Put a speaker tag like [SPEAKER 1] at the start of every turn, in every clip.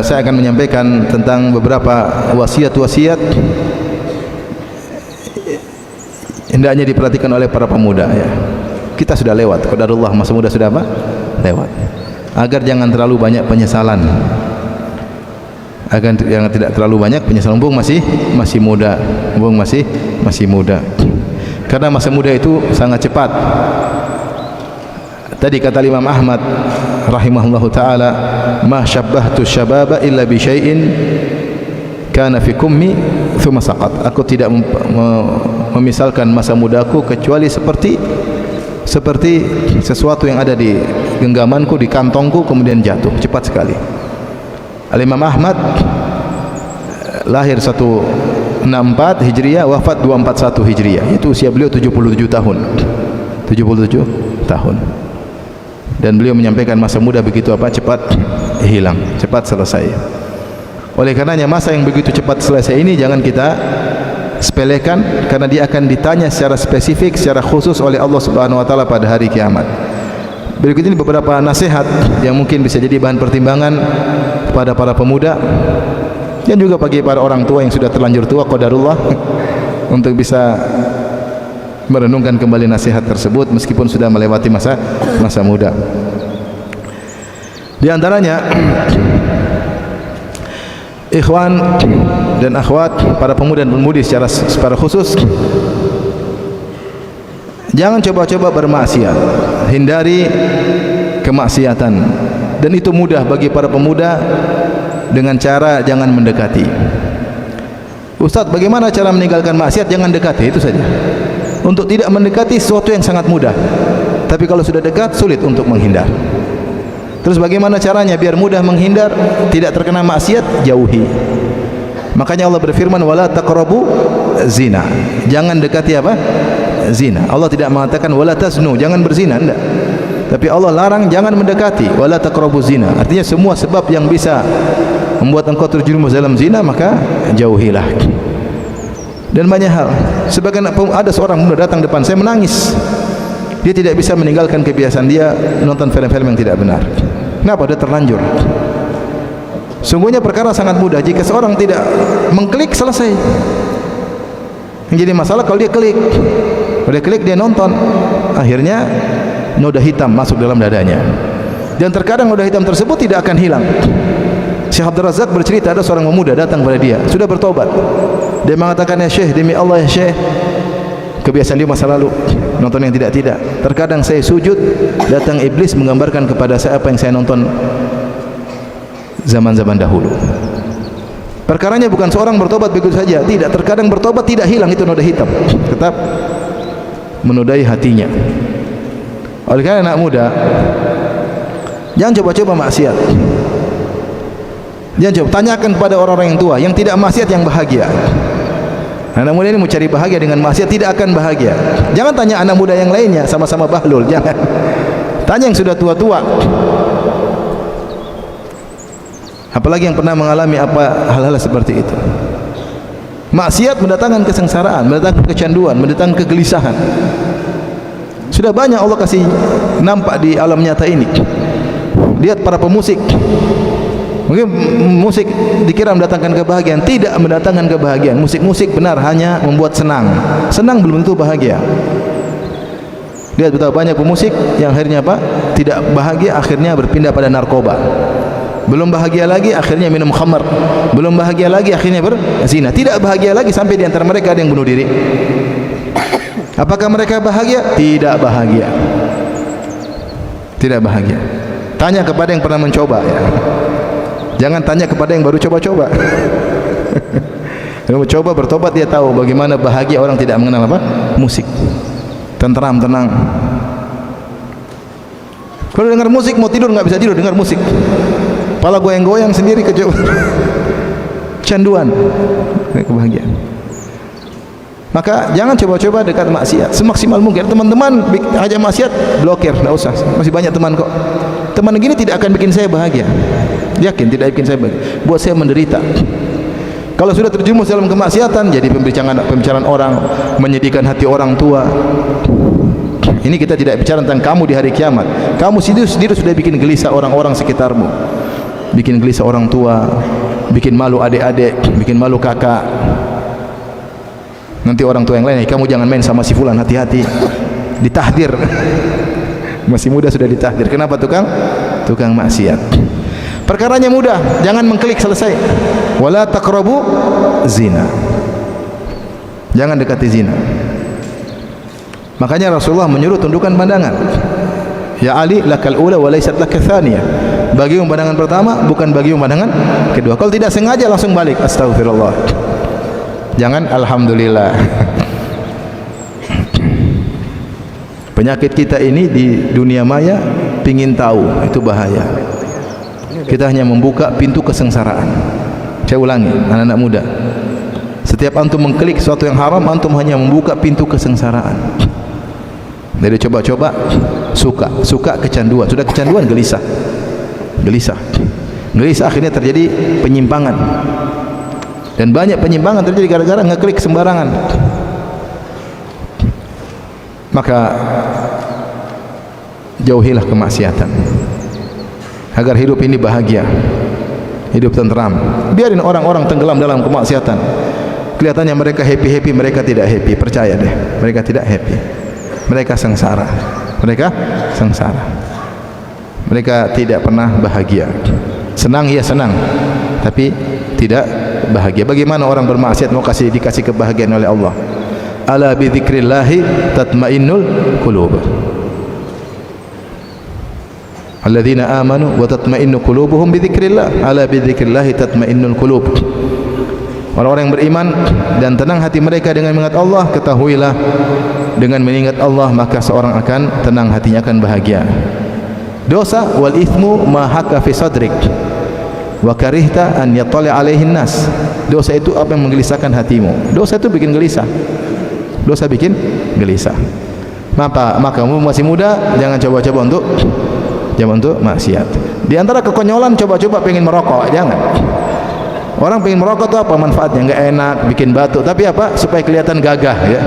[SPEAKER 1] saya akan menyampaikan tentang beberapa wasiat-wasiat hendaknya diperhatikan oleh para pemuda ya. Kita sudah lewat, qadarullah, masa muda sudah apa? Lewat. Agar jangan terlalu banyak penyesalan. Agar jangan tidak terlalu banyak penyesalan, mumpung masih muda, mumpung masih muda. Karena masa muda itu sangat cepat. Tadi kata Imam Ahmad rahimahullahu taala, "Ma syabbahtu syababa illa bi syai'in kana fi kummi thumma saqat." Aku tidak memisalkan masa mudaku kecuali seperti sesuatu yang ada di genggamanku, di kantongku, kemudian jatuh cepat sekali. Al-Imam Ahmad lahir 164 Hijriah, wafat 241 Hijriah. Itu usia beliau 77 tahun. 77 tahun. Dan beliau menyampaikan masa muda begitu apa? Cepat hilang, cepat selesai. Oleh karenanya masa yang begitu cepat selesai ini jangan kita sepelekan, karena dia akan ditanya secara spesifik, secara khusus oleh Allah Subhanahu wa taala pada hari kiamat. Berikut ini beberapa nasihat yang mungkin bisa jadi bahan pertimbangan kepada para pemuda dan juga bagi para orang tua yang sudah terlanjur tua, qadarullah, untuk bisa merenungkan kembali nasihat tersebut meskipun sudah melewati masa muda. Di antaranya, ikhwan dan akhwat, para pemuda dan pemudi secara khusus, jangan coba-coba bermaksiat, hindari kemaksiatan. Dan itu mudah bagi para pemuda dengan cara jangan mendekati. Ustaz, bagaimana cara meninggalkan maksiat? Jangan dekati, itu saja. Untuk tidak mendekati sesuatu yang sangat mudah, tapi kalau sudah dekat sulit untuk menghindar. Terus bagaimana caranya biar mudah menghindar, tidak terkena maksiat? Jauhi. Makanya Allah berfirman, wala taqrabu zina. Jangan dekati apa? Zina. Allah tidak mengatakan wala taznu, jangan berzina, enggak. Tapi Allah larang jangan mendekati, wala taqrabu zina. Artinya semua sebab yang bisa membuat engkau terjerumus dalam zina, maka jauhilah. Dan banyak hal. Sebagian ada seorang muda datang depan saya menangis. Dia tidak bisa meninggalkan kebiasaan dia nonton film-film yang tidak benar. Kenapa? Dia terlanjur. Sungguhnya perkara sangat mudah. Jika seorang tidak mengklik, selesai. Yang jadi masalah kalau dia klik. Kalau dia klik, dia nonton. Akhirnya noda hitam masuk dalam dadanya. Dan terkadang noda hitam tersebut tidak akan hilang. Syekh Abdul Razak bercerita, ada seorang pemuda datang pada dia, sudah bertobat. Dia mengatakan, ya Syekh, demi Allah ya Syekh, kebiasaan dia masa lalu nonton yang tidak-tidak. Terkadang saya sujud, datang iblis menggambarkan kepada saya apa yang saya nonton zaman-zaman dahulu. Perkaranya bukan seorang bertobat begitu saja, tidak. Terkadang bertobat tidak hilang itu noda hitam, tetap menodai hatinya. Oleh karena anak muda, jangan coba-coba maksiat. Jangan coba, tanyakan kepada orang-orang yang tua, yang tidak maksiat, yang bahagia. Anak muda ini mau cari bahagia dengan maksiat, tidak akan bahagia. Jangan tanya anak muda yang lainnya, sama-sama bahlul, jangan. Tanya yang sudah tua-tua. Apalagi yang pernah mengalami hal-hal seperti itu. Maksiat mendatangkan kesengsaraan, mendatangkan kecanduan, mendatangkan kegelisahan. Sudah banyak Allah kasih nampak di alam nyata ini. Lihat para pemusik. Mungkin musik dikira mendatangkan kebahagiaan, tidak mendatangkan kebahagiaan. Musik-musik benar hanya membuat senang. Senang belum tentu bahagia. Lihat betapa banyak pemusik yang akhirnya apa? Tidak bahagia, akhirnya berpindah pada narkoba. Belum bahagia lagi, akhirnya minum khamar. Belum bahagia lagi, akhirnya berzina. Tidak bahagia lagi, sampai di antara mereka ada yang bunuh diri. Apakah mereka bahagia? Tidak bahagia. Tidak bahagia. Tanya kepada yang pernah mencoba ya. Jangan tanya kepada yang baru coba-coba. Yang mencoba bertobat dia tahu bagaimana bahagia orang tidak mengenal apa? Musik. Tenteram, tenang. Kalau dengar musik mau tidur nggak bisa tidur, dengar musik. Kepala goyang-goyang sendiri kecanduan. Kebahagiaan. Maka jangan coba-coba dekat maksiat semaksimal mungkin. Teman-teman aja maksiat, blokir, enggak usah. Masih banyak teman kok. Teman gini tidak akan bikin saya bahagia. Yakin tidak bikin saya bahagia. Buat saya menderita. Kalau sudah terjerumus dalam kemaksiatan, jadi pembicaraan orang, menyedihkan hati orang tua. Ini kita tidak bicara tentang kamu di hari kiamat. Kamu sendiri sudah bikin gelisah orang-orang sekitarmu. bikin gelisah orang tua, bikin malu adik-adik, bikin malu kakak. Nanti orang tua yang lain, kamu jangan main sama si fulan, hati-hati. Ditahdir. Masih muda sudah ditahdir. Kenapa tukang maksiat? Perkaranya mudah, jangan mengklik, selesai. Wala taqrabu zina. Jangan dekati zina. Makanya Rasulullah menyuruh tundukkan pandangan. Ya Ali, lakal ula wa laysat laka tsaniyah. Bagimu pandangan pertama, bukan bagimu pandangan kedua. Kalau tidak sengaja langsung balik, astagfirullah. Jangan alhamdulillah. Penyakit kita ini di dunia maya pingin tahu, itu bahaya. Kita hanya membuka pintu kesengsaraan. Saya ulangi, anak-anak muda. Setiap antum mengklik sesuatu yang haram, antum hanya membuka pintu kesengsaraan. Dari coba-coba, suka kecanduan, sudah kecanduan gelisah, akhirnya terjadi penyimpangan, dan banyak penyimpangan terjadi gara-gara ngeklik sembarangan. Maka jauhilah kemaksiatan agar hidup ini bahagia, hidup tenteram. Biarin orang-orang tenggelam dalam kemaksiatan, kelihatannya mereka happy, mereka tidak happy. Percaya deh, mereka tidak happy. Mereka sengsara. Mereka tidak pernah bahagia. Senang ya senang, tapi tidak bahagia. Bagaimana orang bermaksiat mau dikasih kebahagiaan oleh Allah? Ala bi dzikrillahi tatmainnul qulub. Alladzina amanu wa tatmainnu qulubuhum bi dzikrillah. Ala bi dzikrillahi tatmainnul qulub. Orang-orang yang beriman dan tenang hati mereka dengan mengingat Allah, ketahuilah dengan mengingat Allah maka seorang akan tenang hatinya, akan bahagia. Dosa wal ithmu ma haka fi sadrik wa karihta an yattali alaihin nas. Dosa itu apa yang menggelisahkan hatimu. Dosa itu bikin gelisah. Maka kamu masih muda, jangan coba-coba untuk maksiat. Di antara kekonyolan coba-coba pengen merokok, jangan. Orang pengen merokok itu apa manfaatnya? Enggak enak, bikin batuk. Tapi apa? Supaya kelihatan gagah, ya.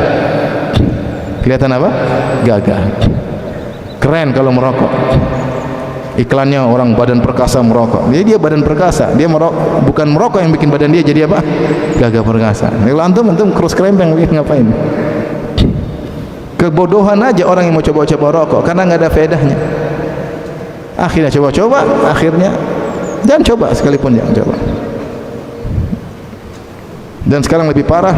[SPEAKER 1] Kelihatan apa? Gagah. Keren kalau merokok. Iklannya orang badan perkasa merokok. Dia badan perkasa. Dia bukan merokok yang bikin badan dia jadi apa? Gagah perkasa. Kalau antum kurus kerempeng ngapain? Kebodohan aja orang yang mau coba-coba rokok karena nggak ada faedahnya. Akhirnya coba-coba, jangan coba sekalipun, jangan coba. Dan sekarang lebih parah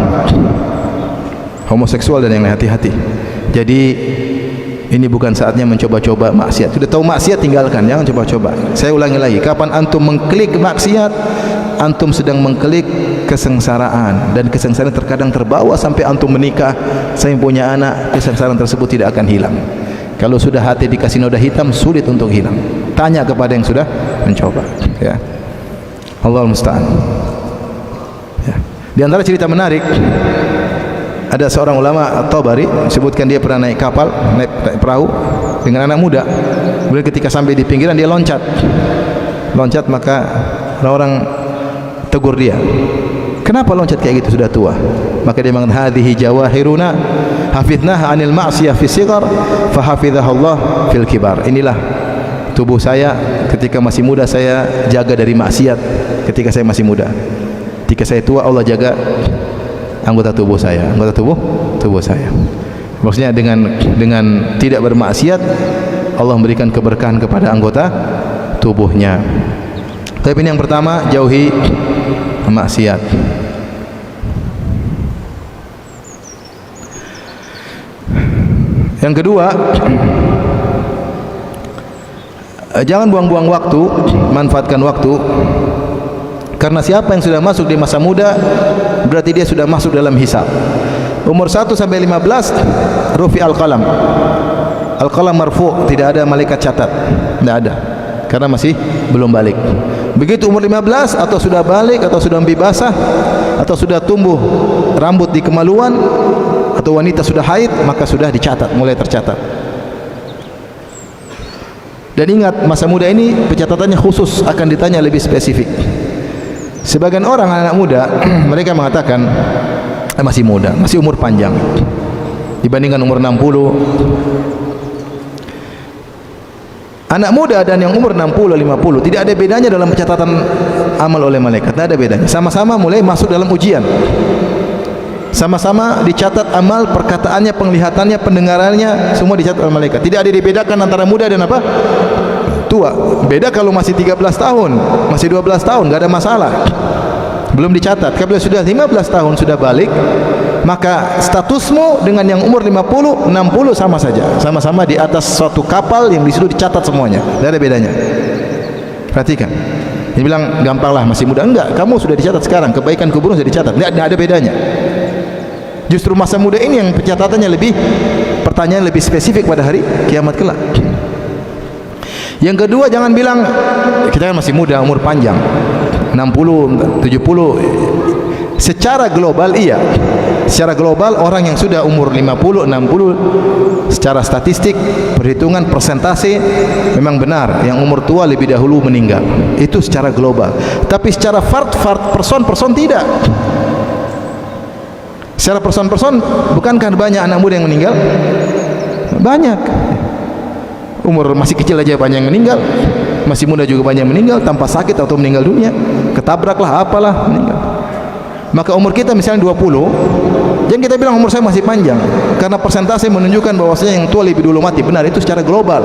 [SPEAKER 1] homoseksual dan yang lain, hati-hati. Jadi ini bukan saatnya mencoba-coba maksiat. Sudah tahu maksiat tinggalkan, jangan coba-coba. Saya ulangi lagi, kapan antum mengklik maksiat, antum sedang mengklik kesengsaraan, dan kesengsaraan terkadang terbawa sampai antum menikah, saya punya anak, kesengsaraan tersebut tidak akan hilang. Kalau sudah hati dikasih noda hitam, sulit untuk hilang. Tanya kepada yang sudah mencoba, ya. Allahul musta'an. Ya. Di antara cerita menarik, ada seorang ulama At-Tabari sebutkan dia pernah naik kapal, naik perahu dengan anak muda. Kemudian ketika sampai di pinggiran dia loncat, maka orang-orang tegur dia. Kenapa loncat kayak gitu, sudah tua? Maka dia mengatakan, hadhihi jawahiruna hafidnaha 'anil ma'siyah fi sighar fa hafidhahallah fil kibar. Inilah tubuh saya ketika masih muda, saya jaga dari maksiat ketika saya masih muda. Ketika saya tua, Allah jaga anggota tubuh saya, tubuh saya. Maksudnya dengan tidak bermaksiat, Allah memberikan keberkahan kepada anggota tubuhnya. Tapi ini yang pertama, jauhi maksiat. Yang kedua, jangan buang-buang waktu, manfaatkan waktu. Karena siapa yang sudah masuk di masa muda, berarti dia sudah masuk dalam hisab. Umur 1 sampai 15 rufi al-qalam. Al-qalam marfu, tidak ada malaikat catat. Tidak ada. Karena masih belum balik. Begitu umur 15 atau sudah balik atau sudah mimpi basah atau sudah tumbuh rambut di kemaluan atau wanita sudah haid, maka sudah dicatat, mulai tercatat. Dan ingat, masa muda ini pencatatannya khusus, akan ditanya lebih spesifik. Sebagian orang anak muda mereka mengatakan masih muda, masih umur panjang dibandingkan umur 60. Anak muda dan yang umur 60, 50 tidak ada bedanya dalam pencatatan amal oleh malaikat, tidak ada bedanya. Sama-sama mulai masuk dalam ujian. Sama-sama dicatat amal, perkataannya, penglihatannya, pendengarannya, semua dicatat oleh malaikat. Tidak ada dibedakan antara muda dan apa? Tua. Beda kalau masih 13 tahun, masih 12 tahun, enggak ada masalah. Belum dicatat. Kalau sudah 15 tahun sudah balik, maka statusmu dengan yang umur 50, 60 sama saja. Sama-sama di atas suatu kapal yang di situ dicatat semuanya. Tidak ada bedanya. Perhatikan. Dia bilang gampanglah masih muda. Enggak, kamu sudah dicatat sekarang. Kebaikan kuburmu sudah dicatat. Tidak ada bedanya. Justru masa muda ini yang pencatatannya lebih, pertanyaan lebih spesifik pada hari kiamat kelak. Yang kedua, jangan bilang kita kan masih muda, umur panjang. 60, 70. Secara global iya. Secara global orang yang sudah umur 50, 60 secara statistik, perhitungan persentase memang benar yang umur tua lebih dahulu meninggal. Itu secara global. Tapi secara fard person tidak. Secara person bukankah banyak anak muda yang meninggal? Banyak. Umur masih kecil aja banyak yang meninggal. Masih muda juga banyak yang meninggal tanpa sakit atau meninggal dunia. Ketabraklah apalah meninggal. Maka umur kita misalnya 20, jangan kita bilang umur saya masih panjang, karena persentase menunjukkan bahwasanya yang tua lebih dulu mati. Benar, itu secara global.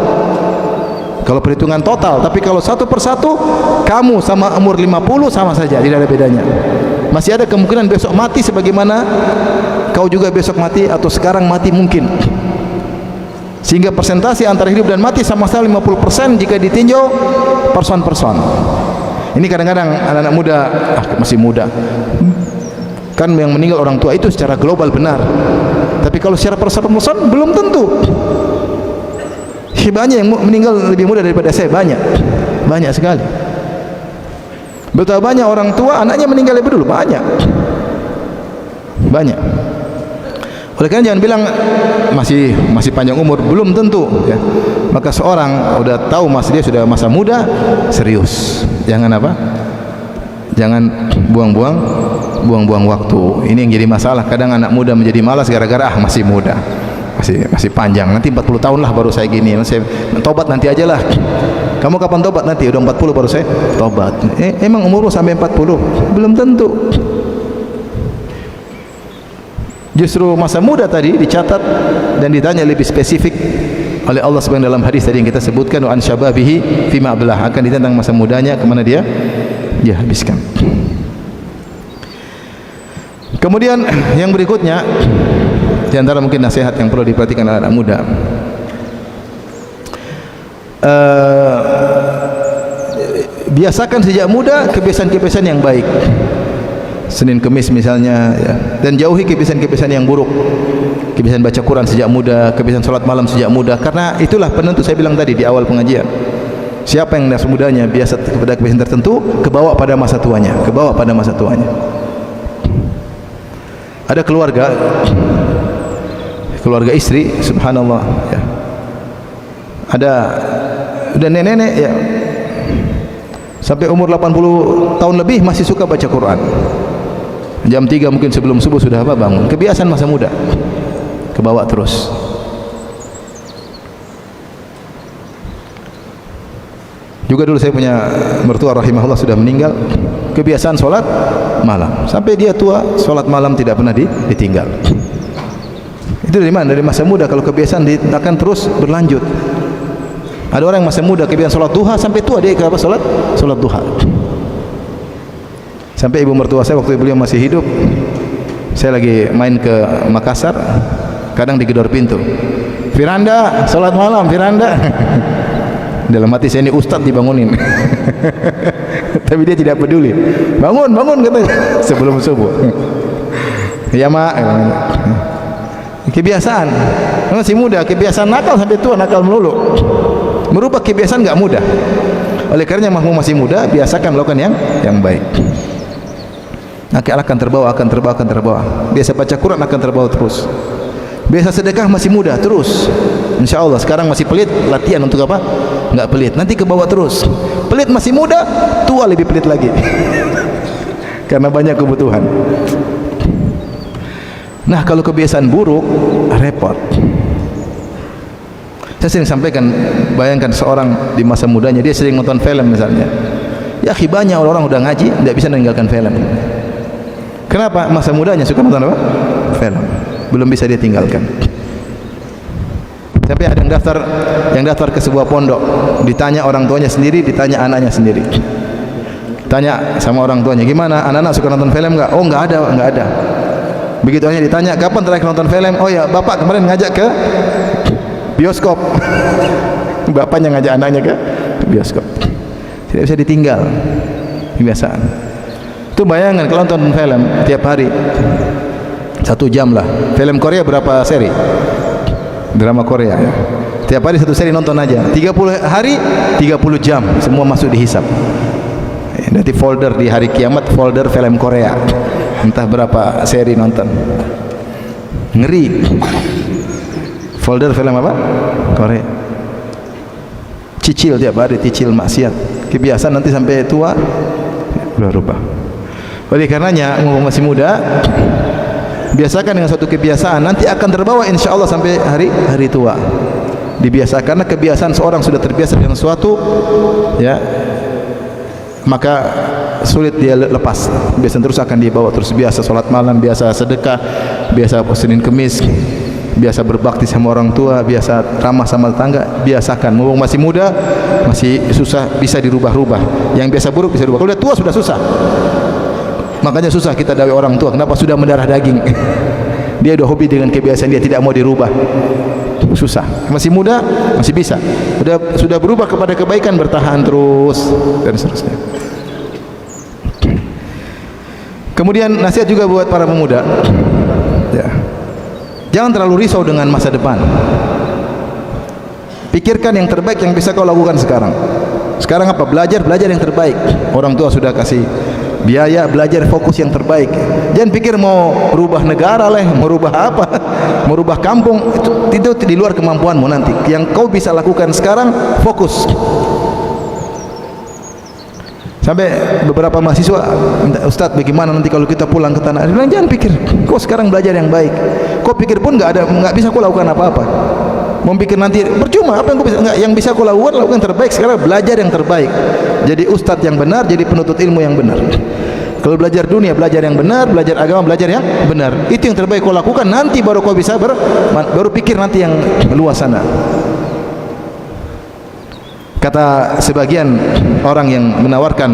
[SPEAKER 1] Kalau perhitungan total, tapi kalau satu persatu, kamu sama umur 50 sama saja, tidak ada bedanya. Masih ada kemungkinan besok mati sebagaimana kau juga besok mati atau sekarang mati mungkin. Sehingga persentase antara hidup dan mati sama-sama 50% jika ditinjau person. Ini kadang-kadang anak-anak muda, masih muda. Kan yang meninggal orang tua itu secara global benar. Tapi kalau secara person belum tentu. Banyak yang meninggal lebih muda daripada saya, banyak sekali. Betapa banyak orang tua anaknya meninggal lebih dulu, banyak. Oleh karena jangan bilang masih panjang umur, belum tentu ya. Maka seorang udah tahu dia sudah masa muda, serius. Jangan apa? Jangan buang-buang waktu. Ini yang jadi masalah. Kadang anak muda menjadi malas gara-gara masih muda. Masih panjang. Nanti 40 tahun lah baru saya gini. Saya tobat nanti aja lah. Kamu kapan tobat nanti? Udah 40 baru saya tobat. Emang umurmu sampai 40? Belum tentu. Justru masa muda tadi dicatat dan ditanya lebih spesifik oleh Allah Subhanahu dalam hadis tadi yang kita sebutkan, wa an syababihi fima ablah, akan ditentang masa mudanya kemana dia habiskan. Kemudian yang berikutnya di antara mungkin nasihat yang perlu diperhatikan oleh anak muda, biasakan sejak muda kebiasaan-kebiasaan yang baik. Senin Kemis misalnya ya. Dan jauhi kebiasaan-kebiasaan yang buruk. Kebiasaan baca Quran sejak muda, kebiasaan salat malam sejak muda, karena itulah penentu. Saya bilang tadi di awal pengajian, siapa yang dari mudanya biasa kepada kebiasaan tertentu, kebawa pada masa tuanya. Ada keluarga istri, subhanallah ya. Ada udah nenek-nenek ya, sampai umur 80 tahun lebih masih suka baca Quran. Jam 3 mungkin sebelum subuh sudah bangun. Kebiasaan masa muda, kebawa terus. Juga dulu saya punya mertua rahimahullah sudah meninggal, kebiasaan sholat malam sampai dia tua, sholat malam tidak pernah ditinggal. Itu dari mana? Dari masa muda. Kalau kebiasaan akan terus berlanjut. Ada orang yang masa muda kebiasaan sholat duha sampai tua dia sholat duha. Sampai ibu mertua saya waktu beliau masih hidup, saya lagi main ke Makassar, kadang digedor pintu, Firanda sholat malam, Firanda. Dalam hati saya, ini ustadz dibangunin. Tapi dia tidak peduli, bangun katanya sebelum subuh. Ya mak, kebiasaan masih muda, kebiasaan nakal sampai tua, nakal melulu. Merubah kebiasaan enggak mudah. Oleh karenanya masih muda, biasakan melakukan yang baik. Akan terbawa. Biasa baca Quran akan terbawa terus. Biasa sedekah masih muda terus. Insya Allah. Sekarang masih pelit, latihan untuk apa? Enggak pelit. Nanti kebawa terus. Pelit masih muda, tua lebih pelit lagi. Karena banyak kebutuhan. Nah, kalau kebiasaan buruk, repot. Saya sering sampaikan, bayangkan seorang di masa mudanya dia sering nonton film misalnya. Ya banyak orang udah ngaji tidak bisa meninggalkan film. Kenapa? Masa mudanya suka nonton apa? Film. Belum bisa dia tinggalkan. Tapi ada yang daftar ke sebuah pondok, ditanya orang tuanya sendiri, ditanya anaknya sendiri. Tanya sama orang tuanya, gimana? Anak-anak suka nonton film enggak? Oh, enggak ada. Begitu hanya ditanya, kapan terakhir nonton film? Oh ya, bapak kemarin ngajak ke bioskop. Bapaknya ngajak anaknya ke bioskop. Tidak bisa ditinggal. Kebiasaan. Itu bayangkan kalau nonton film tiap hari 1 jam lah. Film Korea berapa seri? Drama Korea. Tiap hari 1 seri nonton aja. 30 hari 30 jam semua masuk dihisap. Nanti folder di hari kiamat, folder film Korea. Entah berapa seri nonton. Ngeri. Folder film apa? Korea. Cicil tiap hari, cicil maksiat. Kebiasaan nanti sampai tua berubah. Oleh karenanya, mumpung masih muda, biasakan dengan suatu kebiasaan, nanti akan terbawa insya Allah sampai hari tua. Dibiasakan, karena kebiasaan seorang sudah terbiasa dengan sesuatu, ya, maka sulit dia lepas. Biasa terus akan dibawa terus, biasa sholat malam, biasa sedekah, biasa Senin Kemis, biasa berbakti sama orang tua, biasa ramah sama tetangga. Biasakan, mumpung masih muda, masih susah, bisa dirubah-rubah. Yang biasa buruk bisa dirubah. Kalau udah tua sudah susah. Makanya susah kita dawai orang tua. Kenapa? Sudah mendarah daging. Dia udah hobi dengan kebiasaan dia, tidak mau dirubah. Susah. Masih muda masih bisa. Sudah berubah kepada kebaikan, bertahan terus dan seterusnya. Kemudian nasihat juga buat para pemuda. Ya. Jangan terlalu risau dengan masa depan. Pikirkan yang terbaik yang bisa kau lakukan sekarang. Sekarang apa? Belajar yang terbaik. Orang tua sudah kasih biaya, belajar fokus yang terbaik. Jangan pikir mau rubah negara lah, mau rubah apa, mau rubah kampung, itu di luar kemampuanmu nanti. Yang kau bisa lakukan sekarang, fokus. Sampai beberapa mahasiswa, Ustaz bagaimana nanti kalau kita pulang ke tanah air? Jangan pikir, kau sekarang belajar yang baik. Kau pikir pun nggak bisa kau lakukan apa-apa. Mau pikir nanti percuma, apa yang kau bisa? Enggak, yang bisa kau lakukan yang terbaik sekarang, belajar yang terbaik. Jadi ustadz yang benar, jadi penuntut ilmu yang benar. Kalau belajar dunia, belajar yang benar, belajar agama, belajar yang benar. Itu yang terbaik kau lakukan, nanti baru kau bisa baru pikir nanti yang luas sana. Kata sebagian orang yang menawarkan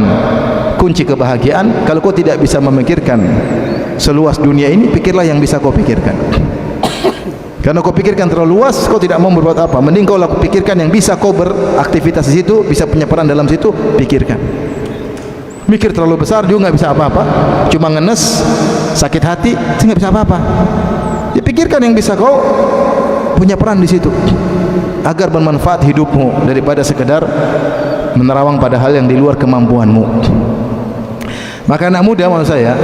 [SPEAKER 1] kunci kebahagiaan, kalau kau tidak bisa memikirkan seluas dunia ini, pikirlah yang bisa kau pikirkan. Karena kau pikirkan terlalu luas, kau tidak mau berbuat apa. Mending kau pikirkan yang bisa kau beraktivitas di situ, bisa punya peran dalam situ, pikirkan. Mikir terlalu besar juga nggak bisa apa-apa. Cuma ngenes, sakit hati, nggak bisa apa-apa. Ya pikirkan yang bisa kau punya peran di situ, agar bermanfaat hidupmu daripada sekedar menerawang pada hal yang di luar kemampuanmu. Maka anak muda maksud saya,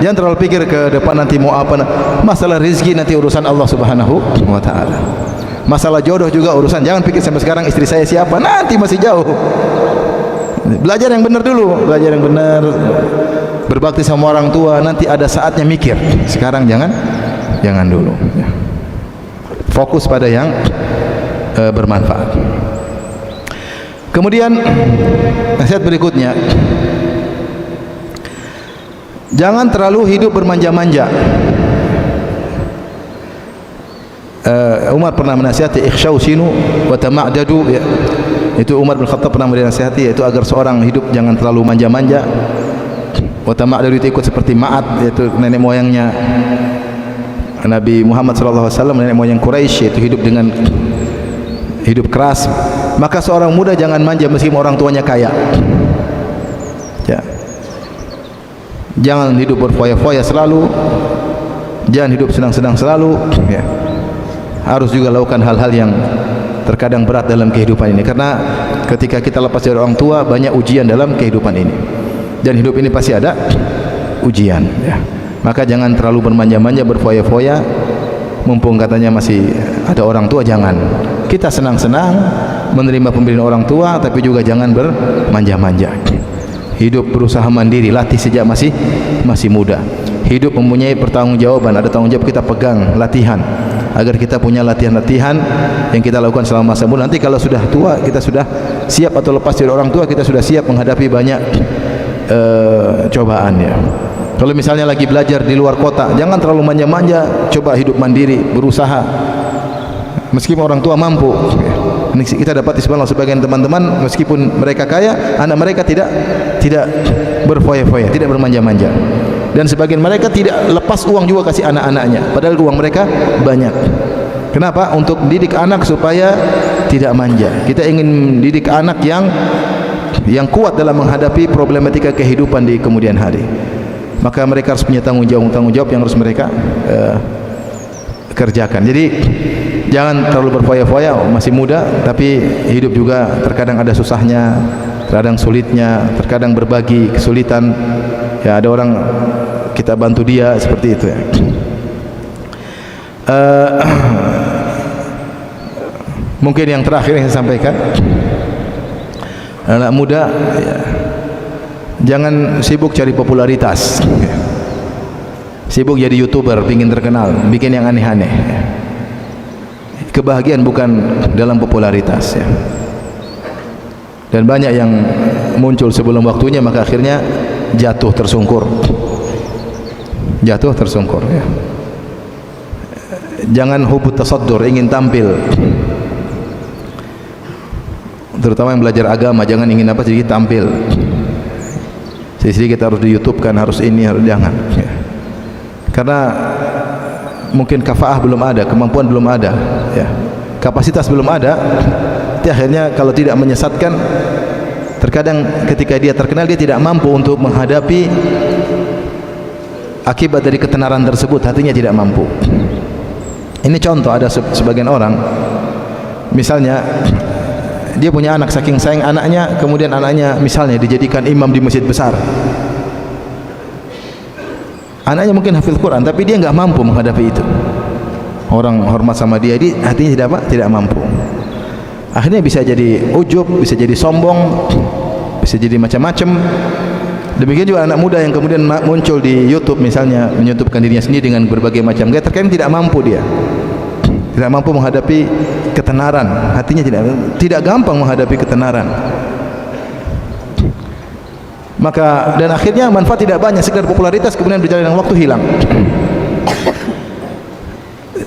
[SPEAKER 1] jangan terlalu pikir ke depan nanti mau apa. Masalah rezeki nanti urusan Allah Subhanahu wa taala. Masalah jodoh juga urusan. Jangan pikir sampai sekarang istri saya siapa, nanti masih jauh. Belajar yang benar dulu, belajar yang benar. Berbakti sama orang tua, nanti ada saatnya mikir. Sekarang jangan dulu. Fokus pada yang bermanfaat. Kemudian nasihat berikutnya, jangan terlalu hidup bermanja-manja. Umar pernah menasihati ikhshaw sinu wa tama'dadu, ya. Itu Umar bin Khattab pernah menasihati, yaitu agar seorang hidup jangan terlalu manja-manja. Wa tama'dadu itu ikut seperti Ma'ad, yaitu nenek moyangnya Nabi Muhammad SAW, nenek moyang Quraisy, yaitu hidup dengan hidup keras. Maka seorang muda jangan manja meskipun orang tuanya kaya. Ya. Jangan hidup berfoya-foya selalu, jangan hidup senang-senang selalu, ya. Harus juga lakukan hal-hal yang terkadang berat dalam kehidupan ini, karena ketika kita lepas dari orang tua banyak ujian dalam kehidupan ini, dan hidup ini pasti ada ujian, ya. Maka jangan terlalu bermanja-manja, berfoya-foya, mumpung katanya masih ada orang tua. Jangan, kita senang-senang menerima pemberian orang tua, tapi juga jangan bermanja-manja. Hidup berusaha mandiri, latih sejak masih muda. Hidup mempunyai pertanggungjawaban, ada tanggung jawab kita pegang, latihan. agar kita punya latihan-latihan yang kita lakukan selama masa muda. Nanti kalau sudah tua, kita sudah siap, atau lepas dari orang tua, kita sudah siap menghadapi banyak cobaan ya. Kalau misalnya lagi belajar di luar kota, jangan terlalu manja-manja, coba hidup mandiri, berusaha. Meskipun orang tua mampu. Ini kita dapat istilahnya sebagian teman-teman, meskipun mereka kaya, anak mereka tidak berfoya-foya, tidak bermanja-manja. Dan sebagian mereka tidak lepas uang juga kasih anak-anaknya, padahal uang mereka banyak. Kenapa? Untuk didik anak supaya tidak manja. Kita ingin didik anak yang kuat dalam menghadapi problematika kehidupan di kemudian hari. Maka mereka harus punya tanggung jawab yang harus mereka kerjakan. Jadi jangan terlalu berfoya-foya, masih muda, tapi hidup juga terkadang ada susahnya, terkadang sulitnya, terkadang berbagi kesulitan. Ya, ada orang kita bantu dia seperti itu ya. Mungkin yang terakhir yang saya sampaikan, anak muda ya, jangan sibuk cari popularitas, sibuk jadi YouTuber, ingin terkenal, bikin yang aneh-aneh. Kebahagiaan bukan dalam popularitas ya. Dan banyak yang muncul sebelum waktunya, maka akhirnya jatuh tersungkur ya. Jangan hubut tasaddur, ingin tampil, terutama yang belajar agama. Jangan ingin apa, jadi tampil. Jadi kita harus di YouTube kan, harus ini, harus jangan ya. Karena mungkin kafaah belum ada, kemampuan belum ada ya, kapasitas belum ada. Jadi akhirnya kalau tidak menyesatkan, terkadang ketika dia terkenal, dia tidak mampu untuk menghadapi akibat dari ketenaran tersebut, hatinya tidak mampu. Ini contoh, ada sebagian orang, misalnya dia punya anak, saking sayang anaknya, kemudian anaknya misalnya dijadikan imam di masjid besar. Anaknya mungkin hafil Quran, tapi dia nggak mampu menghadapi itu. Orang hormat sama dia, hatinya tidak mampu. Akhirnya bisa jadi ujub, bisa jadi sombong, bisa jadi macam-macam. Demikian juga anak muda yang kemudian muncul di YouTube misalnya, menyutupkan dirinya sendiri dengan berbagai macam gaya, terkadang tidak mampu dia. Tidak mampu menghadapi ketenaran, hatinya tidak gampang menghadapi ketenaran. Maka dan akhirnya manfaat tidak banyak, sekedar popularitas, kemudian berjalan dengan waktu hilang.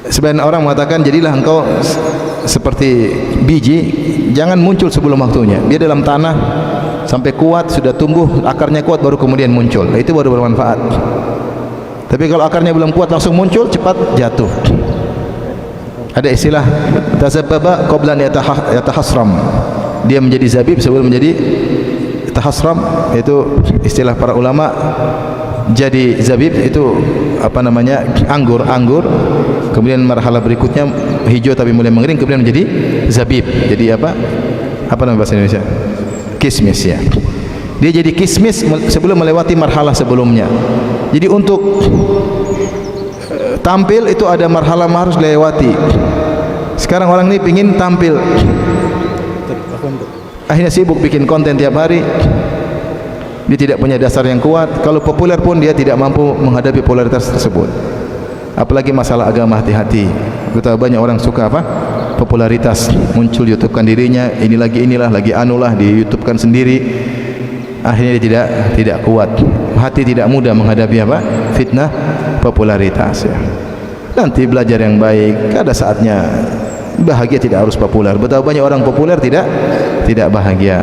[SPEAKER 1] Sebagian orang mengatakan, jadilah engkau seperti biji, jangan muncul sebelum waktunya. Dia dalam tanah sampai kuat, sudah tumbuh, akarnya kuat, baru kemudian muncul. Itu baru bermanfaat. Tapi kalau akarnya belum kuat langsung muncul, cepat jatuh. Ada istilah tazabbaba qabla an yatahasram. Dia menjadi zabib sebelum menjadi tahasram, itu istilah para ulama. Jadi zabib itu apa namanya, anggur, kemudian marhalah berikutnya hijau tapi mulai mengering, kemudian menjadi zabib. Jadi apa nama bahasa Indonesia? Kismis ya. Dia jadi kismis sebelum melewati marhalah sebelumnya. Jadi untuk tampil itu ada marhalah harus dilewati. Sekarang orang ini pingin tampil, akhirnya sibuk bikin konten tiap hari. Dia tidak punya dasar yang kuat. Kalau populer pun dia tidak mampu menghadapi popularitas tersebut. Apalagi masalah agama, hati-hati. Betapa banyak orang suka apa? Popularitas. Muncul YouTubekan dirinya, inilah lagi anulah, di YouTubekan sendiri. Akhirnya dia tidak kuat. Hati tidak mudah menghadapi apa? Fitnah popularitas ya. Nanti belajar yang baik, ada saatnya. Bahagia tidak harus populer. Betapa banyak orang populer tidak bahagia.